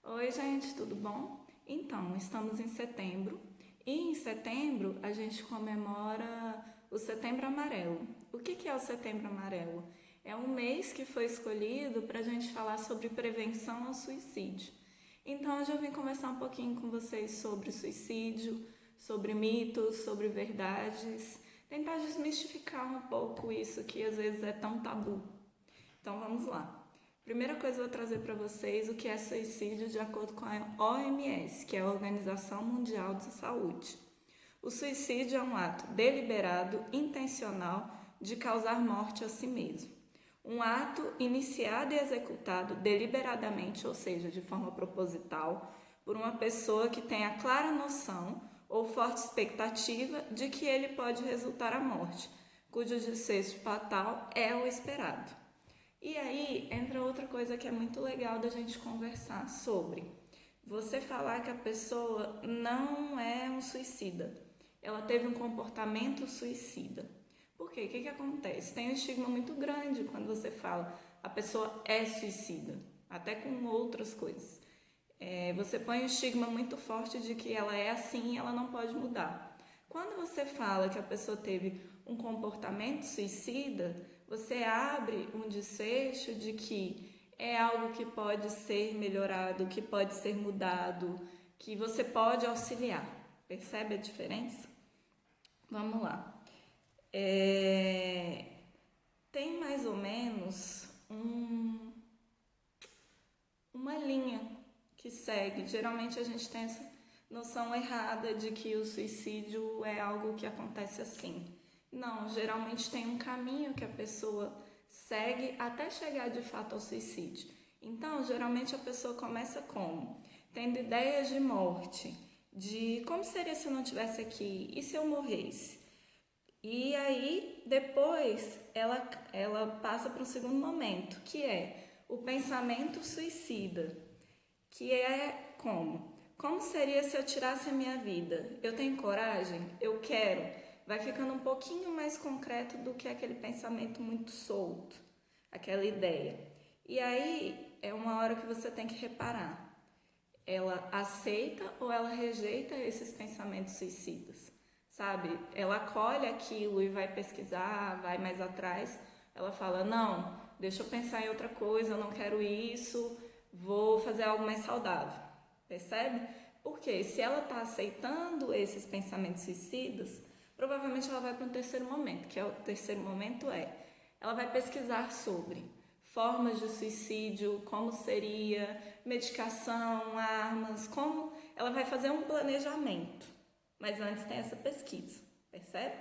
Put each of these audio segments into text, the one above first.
Oi, gente, tudo bom? Então, estamos em setembro e em setembro a gente comemora o Setembro Amarelo. O que é o Setembro Amarelo? É um mês que foi escolhido para a gente falar sobre prevenção ao suicídio. Então, hoje eu vim conversar um pouquinho com vocês sobre suicídio, sobre mitos, sobre verdades, tentar desmistificar um pouco isso que às vezes é tão tabu. Então, vamos lá. Primeira coisa eu vou trazer para vocês o que é suicídio de acordo com a OMS, que é a Organização Mundial de Saúde. O suicídio é um ato deliberado, intencional, de causar morte a si mesmo. Um ato iniciado e executado deliberadamente, ou seja, de forma proposital, por uma pessoa que tem a clara noção ou forte expectativa de que ele pode resultar à morte, cujo desfecho fatal é o esperado. E aí entra outra coisa que é muito legal da gente conversar sobre. Você falar que a pessoa não é um suicida, ela teve um comportamento suicida. Por quê? O que acontece? Tem um estigma muito grande quando você fala a pessoa é suicida, até com outras coisas. Você põe um estigma muito forte de que ela é assim e ela não pode mudar. Quando você fala que a pessoa teve um comportamento suicida, você abre um desfecho de que é algo que pode ser melhorado, que pode ser mudado, que você pode auxiliar. Percebe a diferença? Vamos lá. Tem mais ou menos uma linha que segue. Geralmente a gente tem essa noção errada de que o suicídio é algo que acontece assim. Não, geralmente tem um caminho que a pessoa segue até chegar de fato ao suicídio. Então, geralmente a pessoa começa como? Tendo ideias de morte, de como seria se eu não estivesse aqui, e se eu morresse? E aí, depois, ela passa para um segundo momento, que é o pensamento suicida, que é como? Como seria se eu tirasse a minha vida? Eu tenho coragem? Eu quero? Vai ficando um pouquinho mais concreto do que aquele pensamento muito solto, aquela ideia. E aí, é uma hora que você tem que reparar. Ela aceita ou ela rejeita esses pensamentos suicidas? Sabe? Ela acolhe aquilo e vai pesquisar, vai mais atrás. Ela fala, não, deixa eu pensar em outra coisa, eu não quero isso, vou fazer algo mais saudável. Percebe? Porque se ela está aceitando esses pensamentos suicidas, provavelmente ela vai para um terceiro momento, que é o terceiro momento ela vai pesquisar sobre formas de suicídio, como seria, medicação, armas, como ela vai fazer um planejamento. Mas antes tem essa pesquisa, percebe?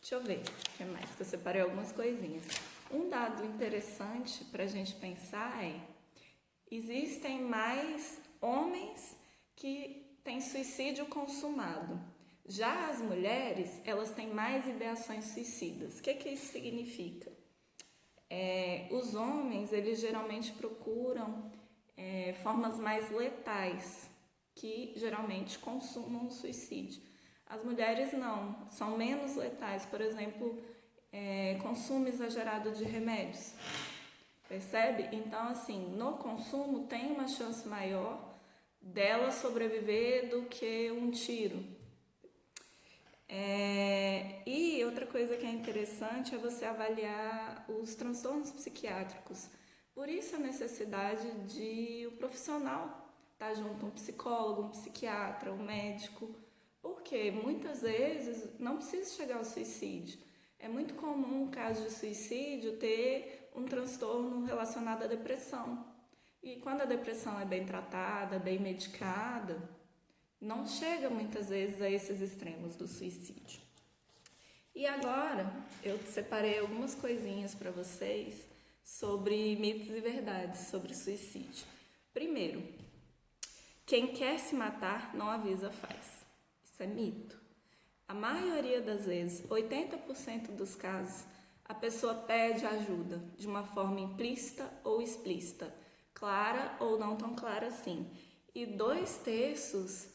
Deixa eu ver o que mais, que eu separei algumas coisinhas. Um dado interessante para a gente pensar existem mais homens que têm suicídio consumado. Já as mulheres, elas têm mais ideações suicidas. O que isso significa? Os homens, eles geralmente procuram formas mais letais, que geralmente consumam o suicídio. As mulheres não, são menos letais. Por exemplo, consumo exagerado de remédios. Percebe? Então, assim, no consumo tem uma chance maior dela sobreviver do que um tiro. E outra coisa que é interessante é você avaliar os transtornos psiquiátricos. Por isso a necessidade de o profissional estar junto, um psicólogo, um psiquiatra, um médico, porque muitas vezes não precisa chegar ao suicídio. É muito comum o caso de suicídio ter um transtorno relacionado à depressão. E quando a depressão é bem tratada, bem medicada, não chega muitas vezes a esses extremos do suicídio. E agora eu separei algumas coisinhas para vocês sobre mitos e verdades sobre suicídio. Primeiro, quem quer se matar não avisa faz. Isso é mito. A maioria das vezes, 80% dos casos, a pessoa pede ajuda de uma forma implícita ou explícita, clara ou não tão clara assim. E 2/3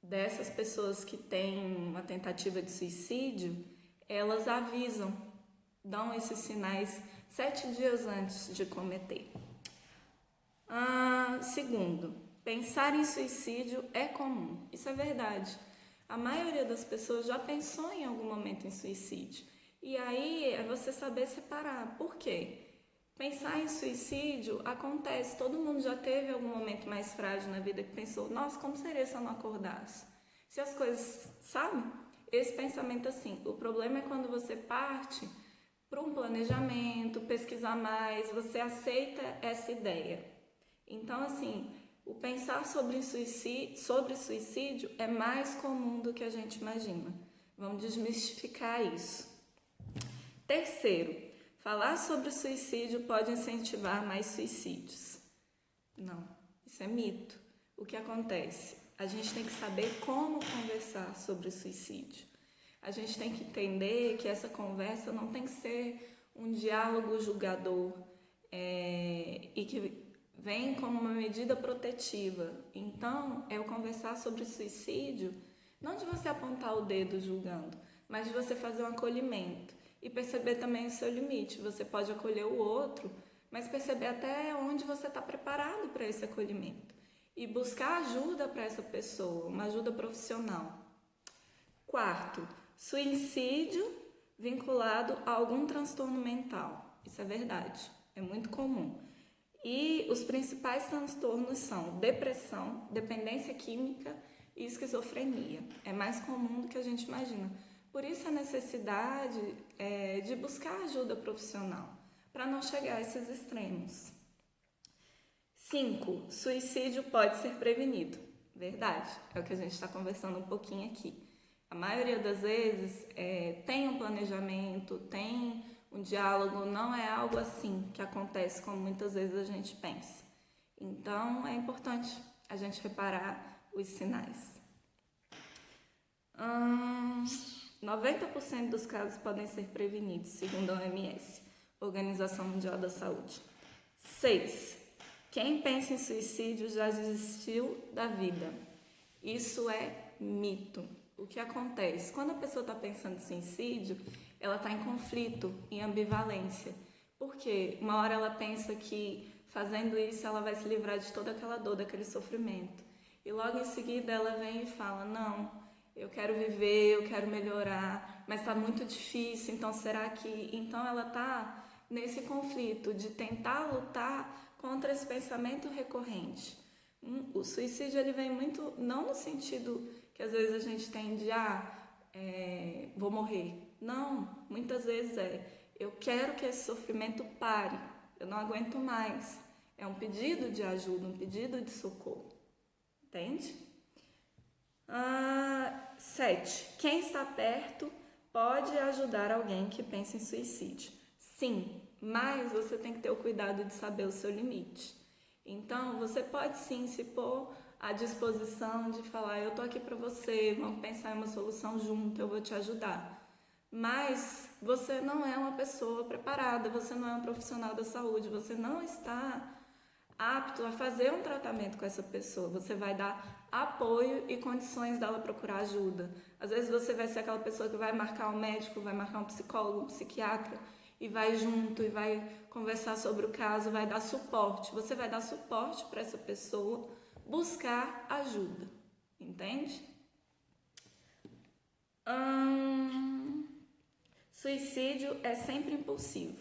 dessas pessoas que têm uma tentativa de suicídio, elas avisam, dão esses sinais 7 dias antes de cometer. Segundo, pensar em suicídio é comum. Isso é verdade. A maioria das pessoas já pensou em algum momento em suicídio. E aí é você saber separar. Por quê? Pensar em suicídio acontece. Todo mundo já teve algum momento mais frágil na vida que pensou: nossa, como seria se eu não acordasse? Se as coisas, sabe? Esse pensamento assim. O problema é quando você parte para um planejamento, pesquisar mais, você aceita essa ideia. Então, assim, o pensar sobre suicídio é mais comum do que a gente imagina. Vamos desmistificar isso. Terceiro, falar sobre suicídio pode incentivar mais suicídios. Não, isso é mito. O que acontece? A gente tem que saber como conversar sobre suicídio. A gente tem que entender que essa conversa não tem que ser um diálogo julgador e que vem como uma medida protetiva. Então, é o conversar sobre suicídio, não de você apontar o dedo julgando, mas de você fazer um acolhimento e perceber também o seu limite. Você pode acolher o outro, mas perceber até onde você está preparado para esse acolhimento e buscar ajuda para essa pessoa, uma ajuda profissional. Quarto, suicídio vinculado a algum transtorno mental. Isso é verdade, é muito comum. E os principais transtornos são depressão, dependência química e esquizofrenia. É mais comum do que a gente imagina. Por isso a necessidade de buscar ajuda profissional, para não chegar a esses extremos. 5. Suicídio pode ser prevenido. Verdade, é o que a gente está conversando um pouquinho aqui. A maioria das vezes tem um planejamento, tem um diálogo, não é algo assim que acontece como muitas vezes a gente pensa. Então, é importante a gente reparar os sinais. 90% dos casos podem ser prevenidos, segundo a OMS, Organização Mundial da Saúde. 6. Quem pensa em suicídio já desistiu da vida. Isso é mito. O que acontece? Quando a pessoa está pensando em suicídio, ela está em conflito, em ambivalência. Porque uma hora ela pensa que fazendo isso ela vai se livrar de toda aquela dor, daquele sofrimento. E logo em seguida ela vem e fala: não, eu quero viver, eu quero melhorar, mas está muito difícil, então será que... Então ela está nesse conflito de tentar lutar contra esse pensamento recorrente. O suicídio ele vem muito, não no sentido que às vezes a gente tem de vou morrer. Não, muitas vezes eu quero que esse sofrimento pare, eu não aguento mais. É um pedido de ajuda, um pedido de socorro. Entende? 7. Quem está perto pode ajudar alguém que pensa em suicídio. Sim, mas você tem que ter o cuidado de saber o seu limite. Então, você pode sim se pôr à disposição de falar: eu tô aqui para você, vamos pensar em uma solução junto, eu vou te ajudar. Mas você não é uma pessoa preparada, você não é um profissional da saúde, você não está apto a fazer um tratamento com essa pessoa. Você vai dar apoio e condições dela procurar ajuda. Às vezes você vai ser aquela pessoa que vai marcar um médico, vai marcar um psicólogo, um psiquiatra e vai junto e vai conversar sobre o caso, vai dar suporte. Você vai dar suporte para essa pessoa buscar ajuda, entende? Suicídio é sempre impulsivo.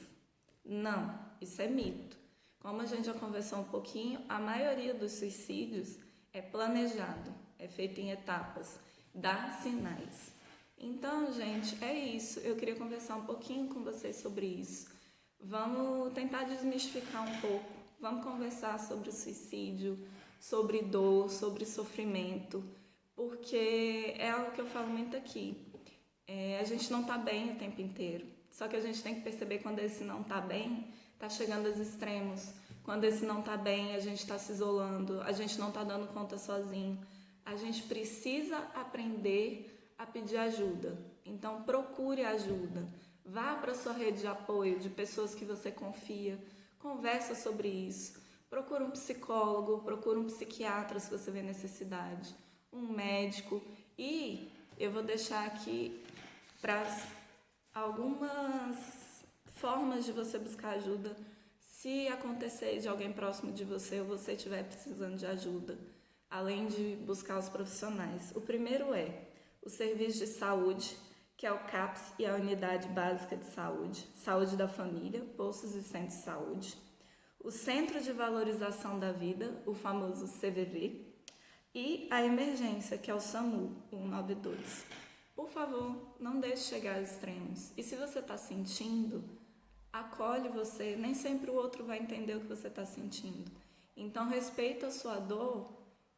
Não, isso é mito. Como a gente já conversou um pouquinho, a maioria dos suicídios é planejado, é feito em etapas, dá sinais. Então, gente, é isso. Eu queria conversar um pouquinho com vocês sobre isso. Vamos tentar desmistificar um pouco. Vamos conversar sobre o suicídio, sobre dor, sobre sofrimento, porque é algo que eu falo muito aqui. A gente não está bem o tempo inteiro. Só que a gente tem que perceber quando esse não está bem, está chegando aos extremos. Quando esse não está bem, a gente está se isolando, a gente não está dando conta sozinho. A gente precisa aprender a pedir ajuda. Então, procure ajuda. Vá para a sua rede de apoio, de pessoas que você confia. Conversa sobre isso. Procure um psicólogo, procure um psiquiatra se você vê necessidade. Um médico. E eu vou deixar aqui para algumas formas de você buscar ajuda se acontecer de alguém próximo de você ou você estiver precisando de ajuda, além de buscar os profissionais. O primeiro é o serviço de saúde, que é o CAPS e a Unidade Básica de Saúde, Saúde da Família, postos e centros de saúde. O Centro de Valorização da Vida, o famoso CVV, e a emergência, que é o SAMU 192. Por favor, não deixe chegar aos extremos. E se você está sentindo, acolhe você. Nem sempre o outro vai entender o que você está sentindo. Então, respeita a sua dor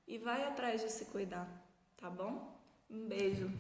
e vai atrás de se cuidar, tá bom? Um beijo.